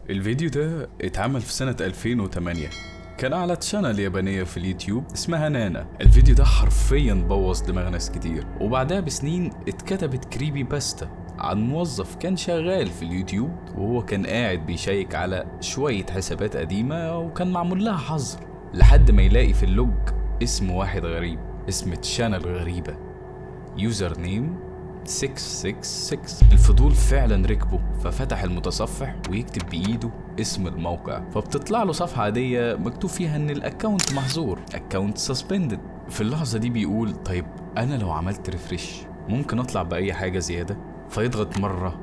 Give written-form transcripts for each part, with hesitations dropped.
الفيديو ده اتعمل في سنة 2008. كان على تشانل يابانية في اليوتيوب اسمها نانا. الفيديو ده حرفيا بوظ دماغ ناس كتير، وبعدها بسنين اتكتبت كريبي باستا عن موظف كان شغال في اليوتيوب وهو كان قاعد بيشيك على شوية حسابات قديمة وكان معمول لها حظر، لحد ما يلاقي في اللوج اسم واحد غريب، اسم تشانل غريبة، يوزر نيم 666. الفضول فعلا ركبه، ففتح المتصفح ويكتب بإيده اسم الموقع، فبتطلع له صفحة عادية مكتوب فيها ان الاكونت محظور، اكونت سسبندد. في اللحظة دي بيقول طيب انا لو عملت ريفريش ممكن اطلع بأي حاجة زيادة، فيضغط مرة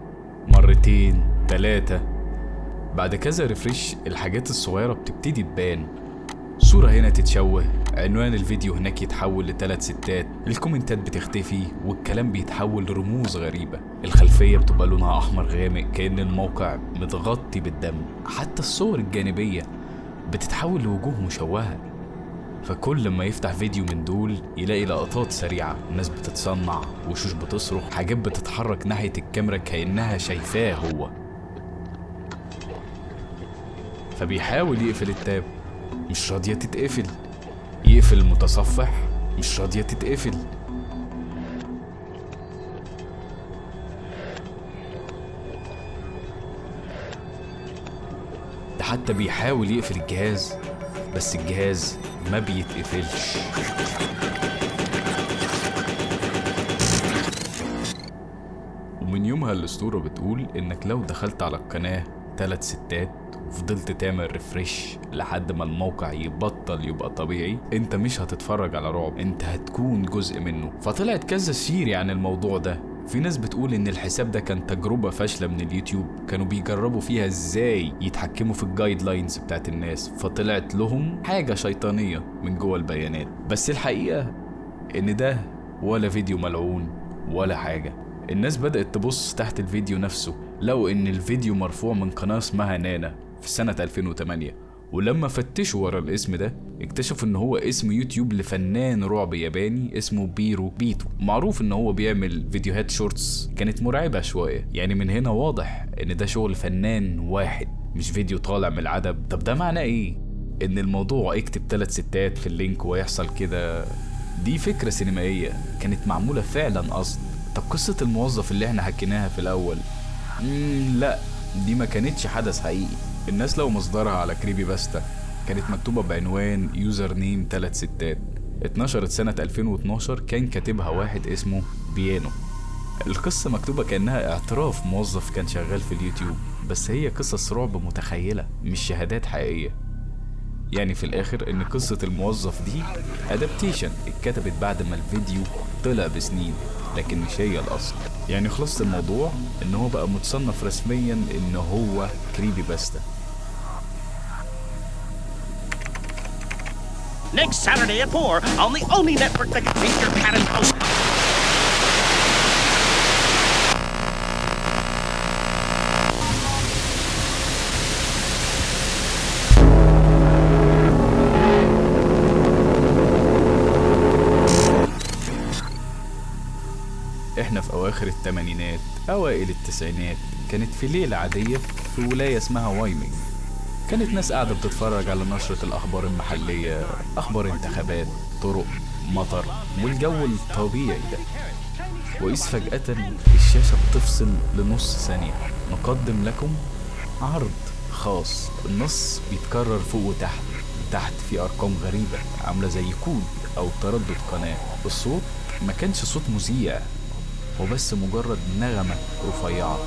مرتين 3. بعد كذا ريفريش الحاجات الصغيرة بتبتدي تبان، صورة هنا تتشوه، عنوان الفيديو هناك يتحول ل3 ستات، الكومنتات بتختفي والكلام بيتحول لرموز غريبة، الخلفية بتبقى لونها أحمر غامق كأن الموقع متغطي بالدم، حتى الصور الجانبية بتتحول لوجوه مشوهة. فكل ما يفتح فيديو من دول يلاقي لقطات سريعة، ناس بتتصنع، وشوش بتصرخ، حاجات بتتحرك ناحية الكاميرا كأنها شايفاه هو. فبيحاول يقفل التاب، مش راضية تتقفل، يقفل المتصفح، مش راضية تتقفل. ده حتى بيحاول يقفل الجهاز، بس الجهاز ما بيتقفلش. ومن يومها الاسطورة بتقول انك لو دخلت على القناة 3 ستات وفضلت تعمل ريفريش لحد ما الموقع يبطل يبقى طبيعي، انت مش هتتفرج على رعب، انت هتكون جزء منه. فطلعت كذا سيري عن الموضوع ده. في ناس بتقول ان الحساب ده كان تجربة فاشلة من اليوتيوب، كانوا بيجربوا فيها ازاي يتحكموا في الجايد لاينز بتاعت الناس، فطلعت لهم حاجة شيطانية من جوه البيانات. بس الحقيقة ان ده ولا فيديو ملعون ولا حاجة. الناس بدأت تبص تحت الفيديو نفسه، لقوا ان الفيديو مرفوع من قناة اسمها نانا في سنة 2008. ولما فتشوا ورا الاسم ده اكتشفوا ان هو اسم يوتيوب لفنان رعب ياباني اسمه بيرو بيتو، معروف ان هو بيعمل فيديوهات شورتس كانت مرعبة شوية. يعني من هنا واضح ان ده شغل فنان واحد، مش فيديو طالع من العدم. طب ده معناه ايه؟ ان الموضوع اكتب 3 ستات في اللينك ويحصل كده؟ دي فكرة سينمائية كانت معمولة فعلا قصد. طب قصة الموظف اللي احنا حكيناها في الاول، لا دي ما كانتش حدث حقيقي. الناس لو مصدرها على كريبي باستا كانت مكتوبة بعنوان يوزر نيم 3 ستات، اتنشرت سنة 2012، كان كاتبها واحد اسمه بيانو. القصة مكتوبة كأنها اعتراف موظف كان شغال في اليوتيوب، بس هي قصص رعب متخيلة مش شهادات حقيقية. يعني في الاخر ان قصة الموظف دي ادابتيشن اتكتبت بعد ما الفيديو طلع بسنين، لكن مش هي الاصل. يعني خلصت الموضوع ان هو بقى متصنف رسميا ان هو كريبي باستا. Next Saturday at 4 on the only network that can take your cat and mouse. احنا في اواخر الثمانينات اوائل التسعينات، كانت في ليلة عادية في ولاية اسمها وايمنج. كانت ناس قاعدة بتتفرج على نشرة الاخبار المحلية، اخبار انتخابات، طرق، مطر، والجو الطبيعي ده. وإذ فجأة الشاشة بتفصل لنص ثانية. نقدم لكم عرض خاص، النص بيتكرر فوق وتحت، تحت في ارقام غريبة عاملة زي كود او تردد قناة. الصوت ما كانش صوت مذيع، هو بس مجرد نغمة رفيعة.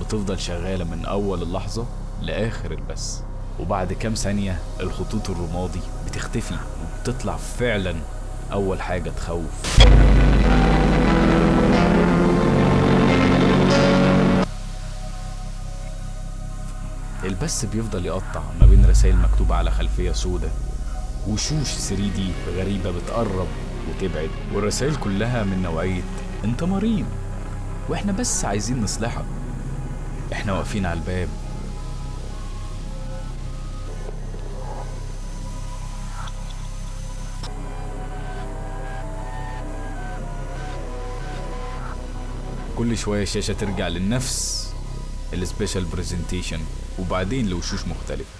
بتفضل شغالة من أول اللحظة لآخر البث، وبعد كام ثانية الخطوط الرمادي بتختفي وبتطلع فعلا أول حاجة تخوف. البث بيفضل يقطع ما بين رسائل مكتوبة على خلفية سودة، وشوش 3D غريبة بتقرب وتبعد، والرسائل كلها من نوعية انت مريض واحنا بس عايزين نصلحك، احنا واقفين على الباب. كل شوية الشاشة ترجع لنفس السبيشال بريزنتيشن وبعدين لوشوش مختلفة.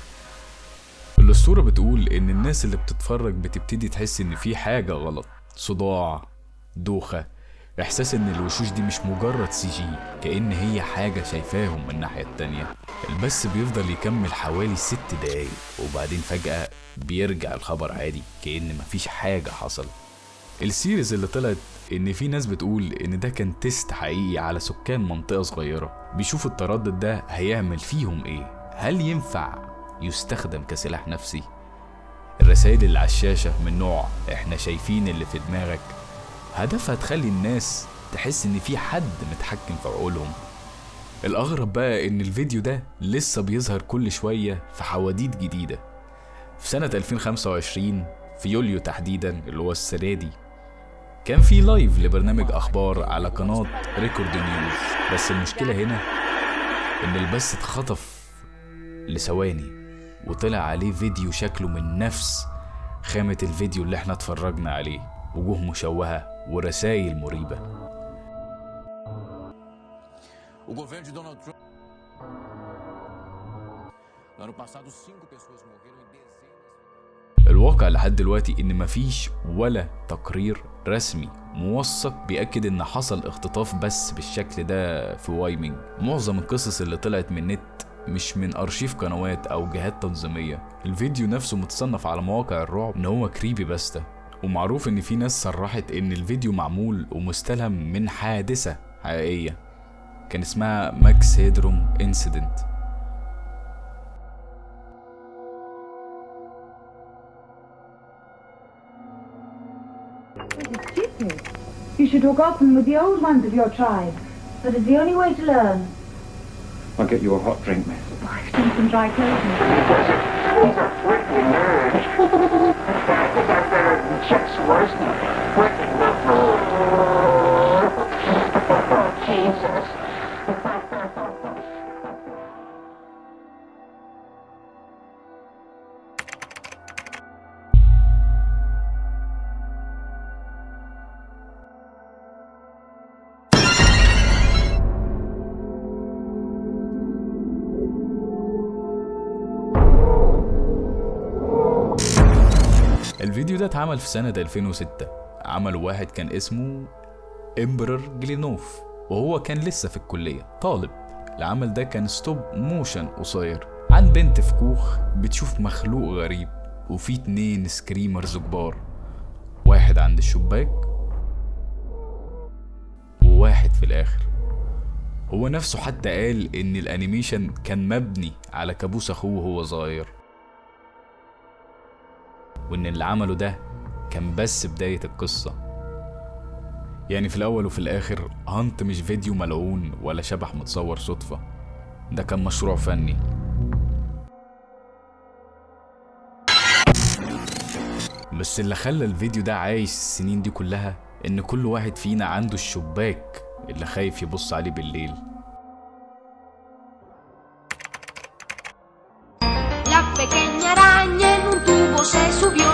الأسطورة بتقول إن الناس اللي بتتفرج بتبتدي تحس إن في حاجة غلط، صداع، دوخة، إحساس إن الوشوش دي مش مجرد CG، كأن هي حاجة شايفاهم من الناحية التانية. البث بيفضل يكمل حوالي 6 دقايق وبعدين فجأة بيرجع الخبر عادي كأن مفيش حاجة حصل. السيريز اللي طلعت إن في ناس بتقول إن ده كان تيست حقيقي على سكان منطقة صغيرة بيشوفوا التردد ده هيعمل فيهم إيه، هل ينفع يستخدم كسلاح نفسي؟ الرسائل اللي على الشاشة من نوع إحنا شايفين اللي في دماغك هدفها تخلي الناس تحس إن في حد متحكم في عقولهم. الأغرب بقى إن الفيديو ده لسه بيظهر كل شوية في حواديت جديدة. في سنة 2025 في يوليو تحديدا اللي هو السنة دي كان في لايف لبرنامج أخبار على قناة ريكورد نيوز، بس المشكلة هنا إن البث اتخطف لثواني وطلع عليه فيديو شكله من نفس خامة الفيديو اللي احنا اتفرجنا عليه، وجوه مشوهة ورسائل مريبة. O governo de Donald Trump. No ano passado 5 pessoas morreram e dezenas. الواقع لحد دلوقتي ان مفيش ولا تقرير رسمي موثق بيأكد ان حصل اختطاف بس بالشكل ده في وايمنج. معظم القصص اللي طلعت من النت مش من ارشيف قنوات او جهات تنظيمية. الفيديو نفسه متصنف على مواقع الرعب ان هو كريبي باستا، ومعروف ان في ناس صرحت ان الفيديو معمول ومستلهم من حادثة حقيقية كان اسمها ماكس هيدروم انسيدنت. You should hook up with the old ones of your tribe. That is the only way to learn. I'll get you a hot drink, miss. I've done some dry clothing. الفيديو ده اتعمل في سنة 2006. عمله واحد كان اسمه امبرر جلينوف وهو كان لسه في الكلية طالب. العمل ده كان ستوب موشن قصير عن بنت في كوخ بتشوف مخلوق غريب، وفي 2 سكريمرز كبار، واحد عند الشباك وواحد في الاخر. هو نفسه حتى قال ان الانيميشن كان مبني على كابوس اخوه وهو صغير، وان اللي عمله ده كان بس بداية القصة. يعني في الاول وفي الاخر هانت مش فيديو ملعون ولا شبح متصور صدفة، ده كان مشروع فني. بس اللي خلى الفيديو ده عايش السنين دي كلها ان كل واحد فينا عنده الشباك اللي خايف يبص عليه بالليل. La pequeña araña en un tubo se subió.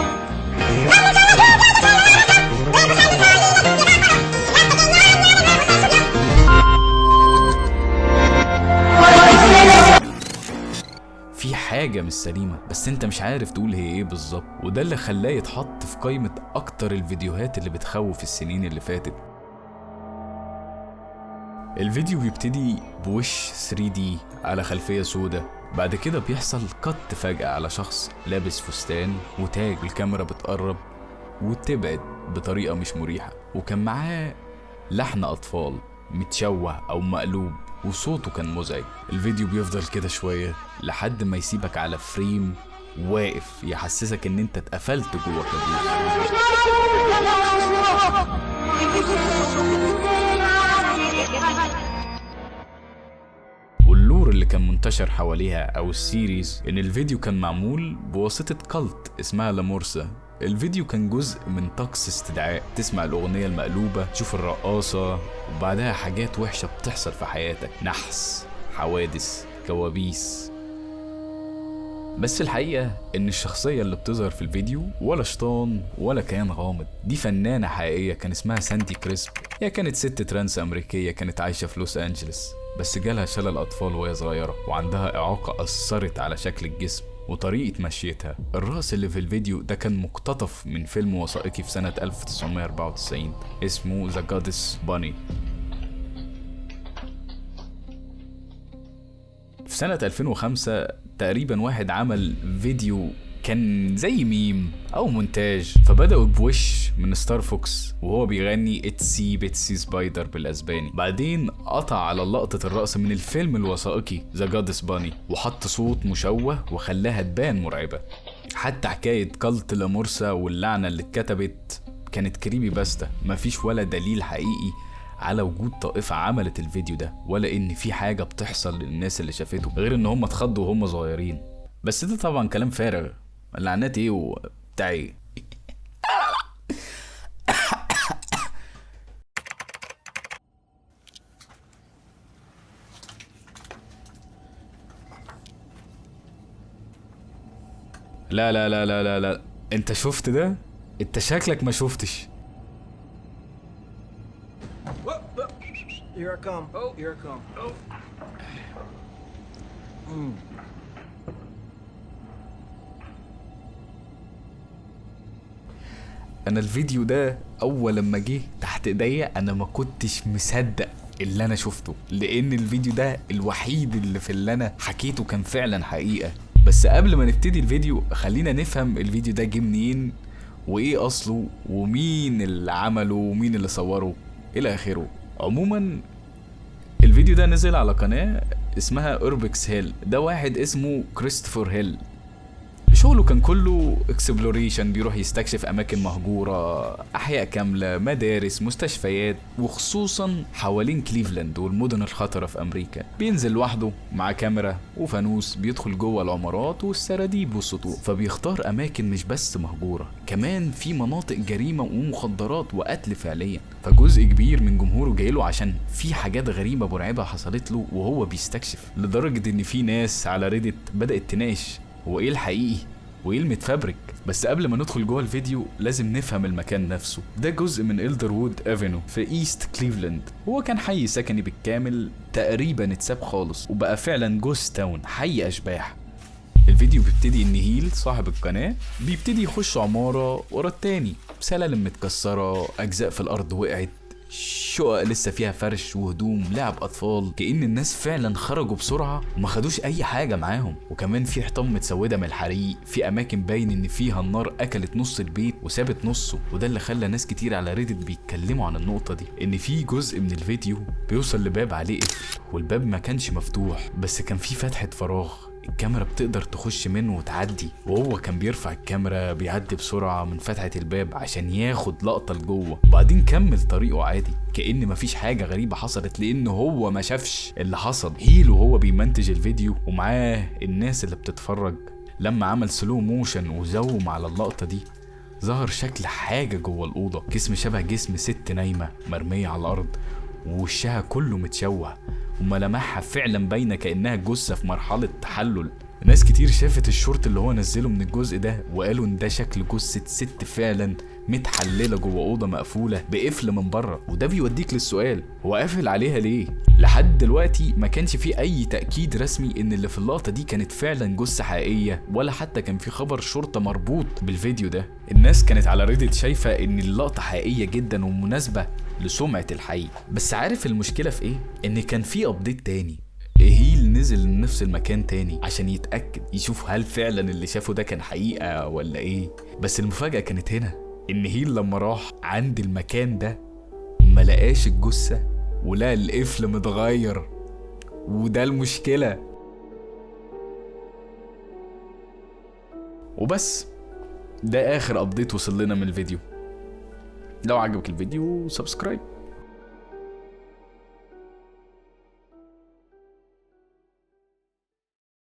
في حاجة مش سليمة بس انت مش عارف تقول هي ايه بالظبط، وده اللي خلاه يتحط في قائمة اكتر الفيديوهات اللي بتخوف السنين اللي فاتت. الفيديو بيبتدي بوش 3D على خلفية سودة، بعد كده بيحصل قط فجأة على شخص لابس فستان وتاج، الكاميرا بتقرب وتبعد بطريقة مش مريحة، وكان معاه لحن أطفال متشوه أو مقلوب وصوته كان مزعج. الفيديو بيفضل كده شوية لحد ما يسيبك على فريم واقف يحسسك ان انت اتقفلت جوه كابوس. واللور اللي كان منتشر حواليها او السيريز ان الفيديو كان معمول بواسطة كالت اسمها لامورسا. الفيديو كان جزء من طقس استدعاء، تسمع الأغنية المقلوبة، تشوف الرقاصة، وبعدها حاجات وحشة بتحصل في حياتك، نحس، حوادث، كوابيس. بس الحقيقة ان الشخصية اللي بتظهر في الفيديو ولا شيطان ولا كيان غامض، دي فنانة حقيقية كان اسمها ساندي كريسب. هي كانت ست ترانس امريكية كانت عايشة في لوس انجلس، بس جالها شلل اطفال وهي صغيرة وعندها اعاقة اثرت على شكل الجسم وطريقة مشيتها. الرأس اللي في الفيديو ده كان مقتطف من فيلم وثائقي في سنة 1994 اسمه The Goddess Bunny. في سنة 2005 تقريبا واحد عمل فيديو كان زي ميم او مونتاج، فبدأوا بوش من ستار فوكس وهو بيغني اتسي بيتسي سبايدر بالاسباني. بعدين قطع على لقطة الرقص من الفيلم الوثائقي ذا جادس باني وحط صوت مشوه وخلاها تبان مرعبة. حتى حكاية كالت لامورسا واللعنة اللي اتكتبت كانت كريبي باستا، مفيش ولا دليل حقيقي على وجود طائفة عملت الفيديو ده ولا ان في حاجة بتحصل للناس اللي شافته غير ان هم اتخضوا وهم صغيرين. بس ده طبعا كلام فارغ، اللعنات ايه وبتاع ايه. لا لا لا لا لا لا، انت شفت ده؟ انت شكلك ما شفتش. Here I come. Oh, here I come. Oh. انا الفيديو ده اول لما جه تحت ايديا انا ما كنتش مصدق اللي انا شفته، لان الفيديو ده الوحيد اللي في اللي انا حكيته كان فعلا حقيقة. بس قبل ما نبتدي الفيديو خلينا نفهم الفيديو ده جه منين وايه اصله ومين اللي عمله ومين اللي صوره الى اخره. عموما الفيديو ده نزل على قناة اسمها اوربكس هيل، ده واحد اسمه كريستوفر هيل. شغله كان كله اكسبلوريشن، بيروح يستكشف اماكن مهجورة، احياء كاملة، مدارس، مستشفيات، وخصوصا حوالين كليفلاند والمدن الخطرة في امريكا. بينزل لوحده مع كاميرا وفانوس، بيدخل جوه العمارات والسراديب والسطوح، فبيختار اماكن مش بس مهجورة، كمان في مناطق جريمة ومخدرات وقتل فعليا. فجزء كبير من جمهوره جايله عشان في حاجات غريبة مرعبة حصلت له وهو بيستكشف، لدرجة ان في ناس على ريدت بدأت تناقش هو ايه الحقيقي وايه المتفبرك. بس قبل ما ندخل جوه الفيديو لازم نفهم المكان نفسه. ده جزء من إلدروود افينو في ايست كليفلاند، هو كان حي سكني بالكامل تقريبا اتساب خالص وبقى فعلا جوست تاون، حي اشباح. الفيديو بيبتدي ان هيل صاحب القناة بيبتدي يخش عمارة ورا التاني، سلالم متكسرة، اجزاء في الارض وقعت، شقق لسه فيها فرش وهدوم، لعب اطفال، كأن الناس فعلا خرجوا بسرعة وما خدوش اي حاجة معاهم. وكمان في حيطان متسودة من الحريق، في اماكن باين ان فيها النار اكلت نص البيت وسابت نصه. وده اللي خلى ناس كتير على ريدت بيتكلموا عن النقطة دي، ان في جزء من الفيديو بيوصل لباب عليه قفل، والباب ما كانش مفتوح بس كان في فتحة فراغ الكاميرا بتقدر تخش منه وتعدي، وهو كان بيرفع الكاميرا بيعدي بسرعة من فتحة الباب عشان ياخد لقطة لجوه، وبعدين كمل طريقه عادي كأن مفيش حاجة غريبة حصلت، لأن هو ما شافش اللي حصل. هيل وهو بيمنتج الفيديو ومعاه الناس اللي بتتفرج، لما عمل سلو موشن وزوم على اللقطة دي ظهر شكل حاجة جوه الأوضة، جسم شبه جسم ست نايمة مرمية على الأرض ووشها كله متشوه وملامحها فعلا باينه كانها جثه في مرحله تحلل. ناس كتير شافت الشورت اللي هو نزله من الجزء ده وقالوا ان ده شكل جثه ست فعلا متحلله جوه اوضه مقفوله بقفل من بره. وده بيوديك للسؤال، هو قافل عليها ليه؟ لحد دلوقتي ما كانش فيه اي تاكيد رسمي ان اللي في اللقطه دي كانت فعلا جثه حقيقيه، ولا حتى كان في خبر شرطه مربوط بالفيديو ده. الناس كانت على ريدت شايفه ان اللقطه حقيقيه جدا ومناسبه لسمعه الحي. بس عارف المشكله في ايه؟ ان كان في ابديت تاني، هيل نزل لنفس المكان تاني عشان يتأكد يشوف هل فعلا اللي شافه ده كان حقيقة ولا ايه. بس المفاجأة كانت هنا، ان هيل لما راح عند المكان ده ملقاش الجثة ولا القفل متغير، وده المشكلة. وبس ده اخر ابديت وصل لنا من الفيديو. لو عجبك الفيديو سبسكرايب.